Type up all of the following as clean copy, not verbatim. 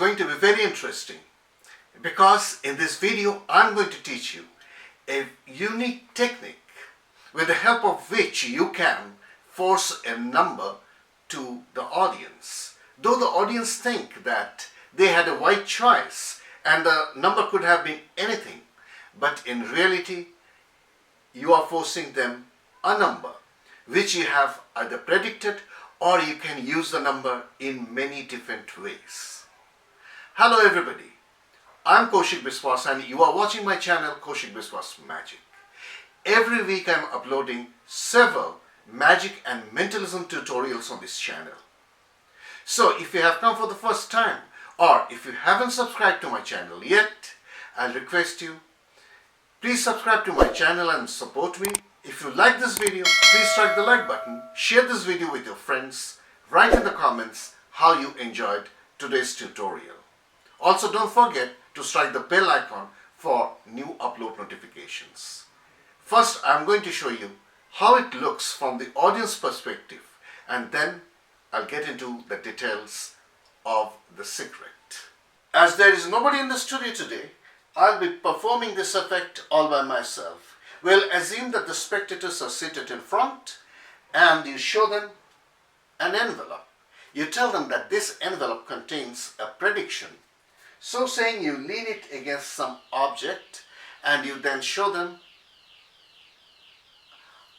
going to be very interesting because in this video I'm going to teach you a unique technique with the help of which you can force a number to the audience. Though the audience think that they had a wide choice and the number could have been anything, but in reality you are forcing them a number which you have either predicted or you can use the number in many different ways. Hello everybody, I'm Kaushik Biswas and you are watching my channel Kaushik Biswas Magic. Every week I'm uploading several magic and mentalism tutorials on this channel. So if you have come for the first time or if you haven't subscribed to my channel yet, I'll request you, please subscribe to my channel and support me. If you like this video, please strike the like button, share this video with your friends, write in the comments how you enjoyed today's tutorial. Also don't forget to strike the bell icon for new upload notifications. First I'm going to show you how it looks from the audience perspective and then I'll get into the details of the secret. As there is nobody in the studio today, I'll be performing this effect all by myself. We'll assume that the spectators are seated in front and you show them an envelope. You tell them that this envelope contains a prediction. So saying, you lean it against some object and you then show them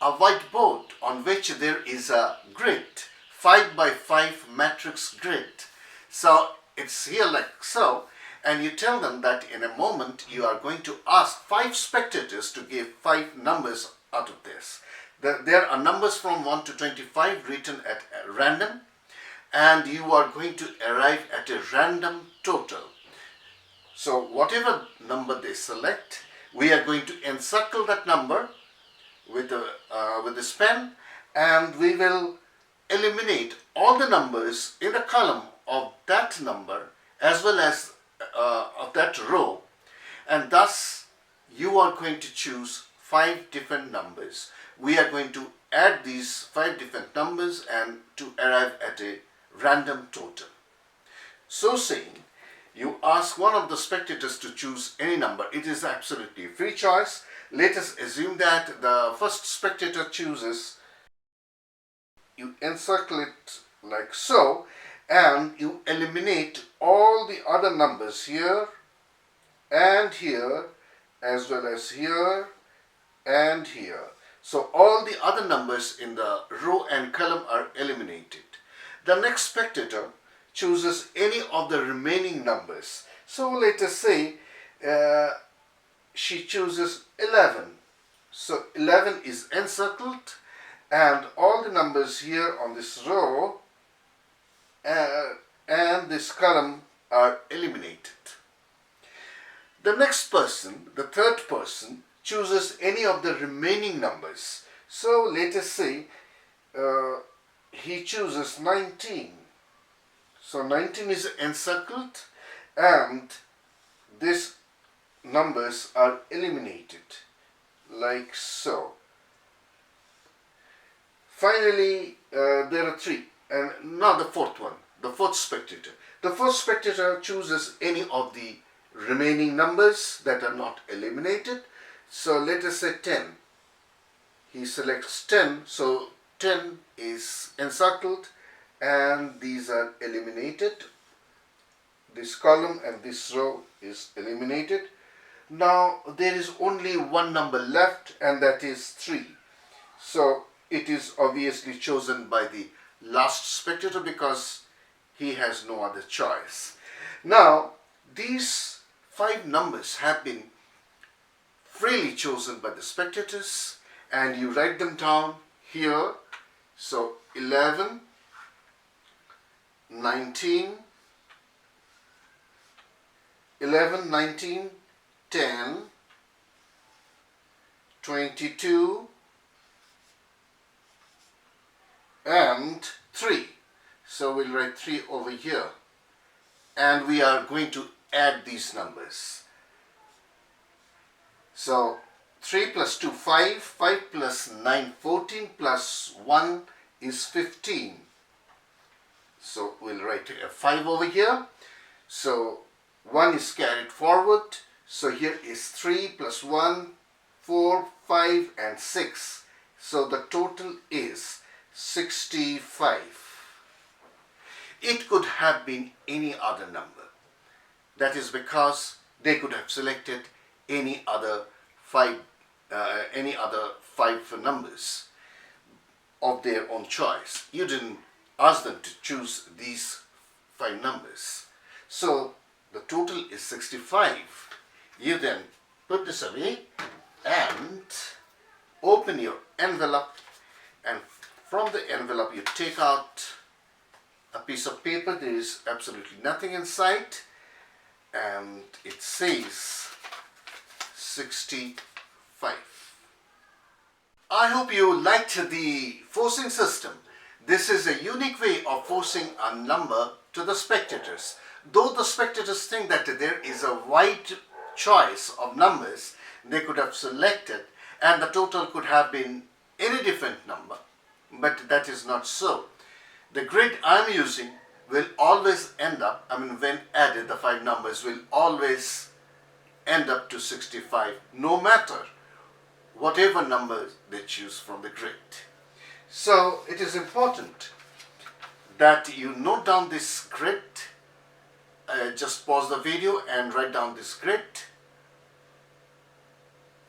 a whiteboard on which there is a grid, 5 by 5 matrix grid. So it's here like so, and you tell them that in a moment you are going to ask 5 spectators to give 5 numbers out of this. There are numbers from 1 to 25 written at random, and you are going to arrive at a random total. So whatever number they select, we are going to encircle that number with this pen, and we will eliminate all the numbers in the column of that number as well as of that row, and thus you are going to choose 5 different numbers. We are going to add these 5 different numbers and to arrive at a random total. So saying, you ask one of the spectators to choose any number. It is absolutely a free choice. Let us assume that the first spectator chooses. You encircle it like so and you eliminate all the other numbers here and here as well as here and here. So all the other numbers in the row and column are eliminated. The next spectator chooses any of the remaining numbers. So let us say she chooses 11. So 11 is encircled and all the numbers here on this row and this column are eliminated. The next person, the third person, chooses any of the remaining numbers. So let us say he chooses 19. So 19 is encircled and these numbers are eliminated like so. Finally, there are 3, and now the fourth one, the fourth spectator. The fourth spectator chooses any of the remaining numbers that are not eliminated. So let us say 10. He selects 10, so 10 is encircled and these are eliminated. This column and this row is eliminated. Now there is only one number left and that is 3. So it is obviously chosen by the last spectator because he has no other choice. Now these 5 numbers have been freely chosen by the spectators and you write them down here. So 11, 19, 10, 22 and 3. So we'll write 3 over here and we are going to add these numbers. So 3 plus 2, 5, 5 plus 9, 14 plus 1 is 15. So we'll write a 5 over here. So 1 is carried forward. So here is 3 plus 1, 4, 5 and 6. So the total is 65. It could have been any other number. That is because they could have selected any other five numbers of their own choice. You didn't ask them to choose these 5 numbers. So the total is 65. You then put this away and open your envelope, and from the envelope you take out a piece of paper. There is absolutely nothing inside, and it says 65. I hope you liked the forcing system. This is a unique way of forcing a number to the spectators. Though the spectators think that there is a wide choice of numbers they could have selected, and the total could have been any different number, but that is not so. The grid I'm using will always end up, when added, the 5 numbers will always end up to 65, no matter whatever number they choose from the grid. So it is important that you note down this grid. Just pause the video and write down this grid.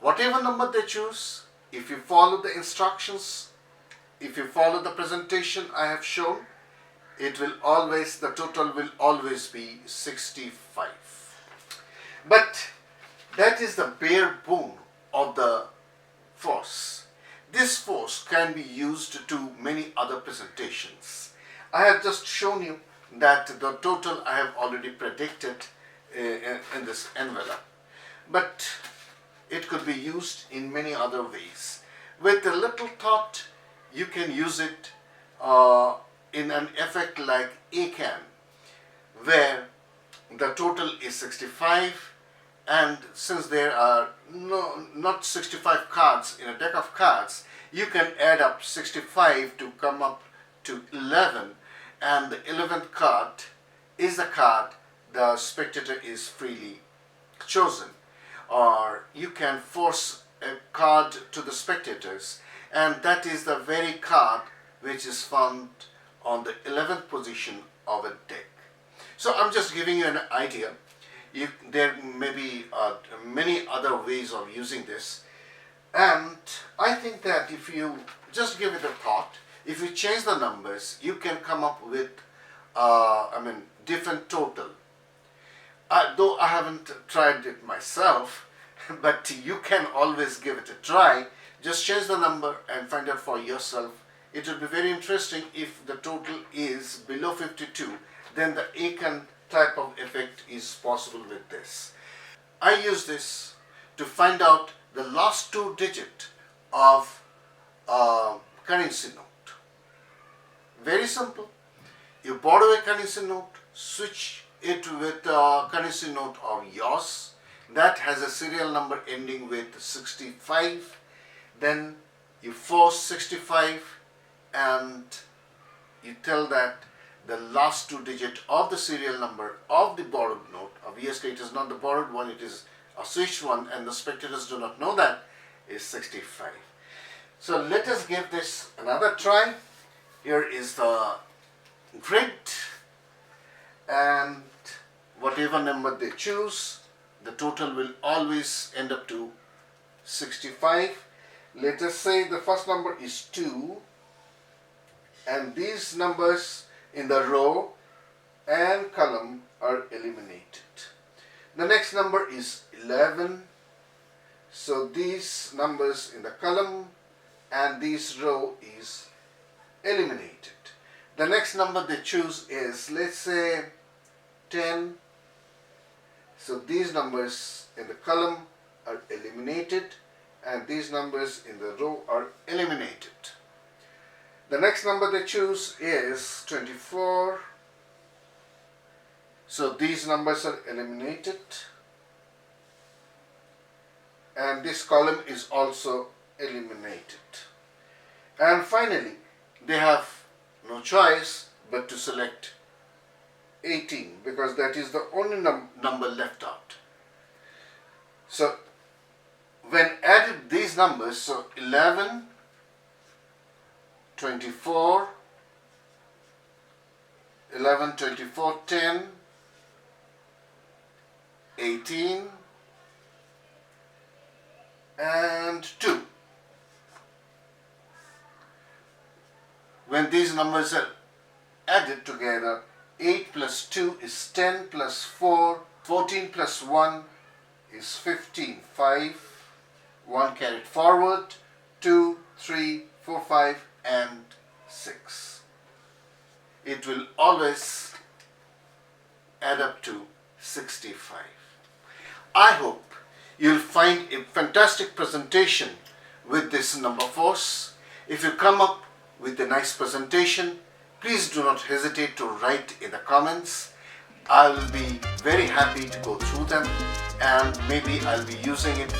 Whatever number they choose, if you follow the instructions, if you follow the presentation I have shown, the total will always be 65. But that is the bare bone of the force. This force can be used to many other presentations. I have just shown you that the total I have already predicted in this envelope, but it could be used in many other ways. With a little thought, you can use it in an effect like uncanny, where the total is 65, and since there are not 65 cards in a deck of cards, you can add up 65 to come up to 11, and the 11th card is the card the spectator is freely chosen. Or you can force a card to the spectators, and that is the very card which is found on the 11th position of a deck. So I'm just giving you an idea. There may be many other ways of using this, and I think that if you just give it a thought, if you change the numbers, you can come up with different total. Though I haven't tried it myself, but you can always give it a try. Just change the number and find out for yourself. It will be very interesting. If the total is below 52, then the uncanny type of effect is possible with this. I use this to find out the last 2 digits of currency note. Very simple. You borrow a currency note, switch it with a currency note of yours that has a serial number ending with 65. Then you force 65 and you tell that the last 2 digits of the serial number of the borrowed note. Obviously it is not the borrowed one, it is a switched one, and the spectators do not know that, is 65. So let us give this another try. Here is the grid, and whatever number they choose, the total will always end up to 65. Let us say the first number is 2, and these numbers in the row and column are eliminated. The next number is 11, so these numbers in the column and this row is eliminated. The next number they choose is, let's say, 10, so these numbers in the column are eliminated and these numbers in the row are eliminated. The next number they choose is 24, so these numbers are eliminated and this column is also eliminated. And finally, they have no choice but to select 18 because that is the only number left out. So when added these numbers, so 11, 24, 11, 24, 10, 18 and 2. When these numbers are added together, 8 plus 2 is 10 plus 4, 14 plus 1 is 15, 5, 1 carried forward, 2, 3, 4, 5 and 6. It will always add up to 65. I hope you'll find a fantastic presentation with this number force. If you come up with a nice presentation, please do not hesitate to write in the comments. I will be very happy to go through them and maybe I'll be using it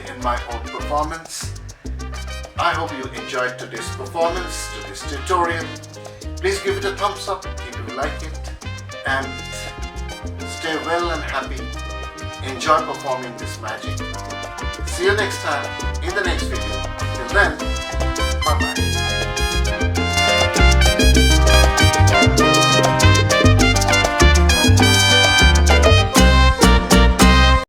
in my own performance. I hope you enjoyed today's performance, today's tutorial. Please give it a thumbs up if you like it and stay well and happy. Enjoy performing this magic. See you next time in the next video. Till then,